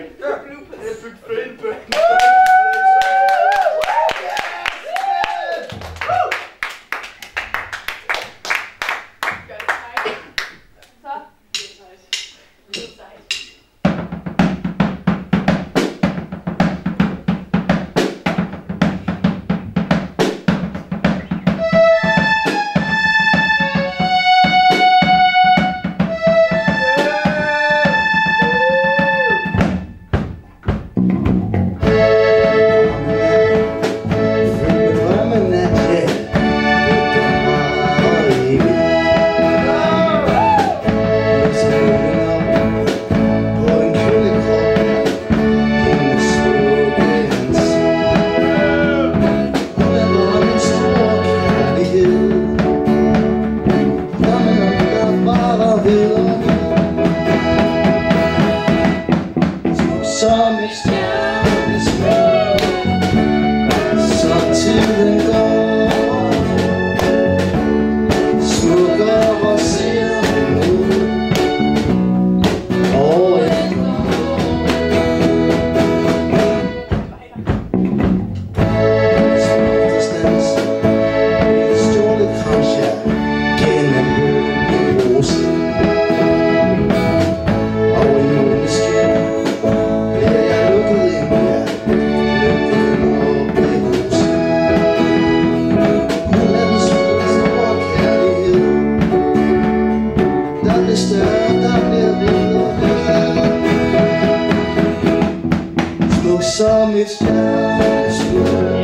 Epic fail, Bøgsted. Som et stjerneskud, så tiden går, smukker og ser ud over et smuk distans, et stjålet kransjer gennem rosen og en måneskin. Smuk som et stjerneskud.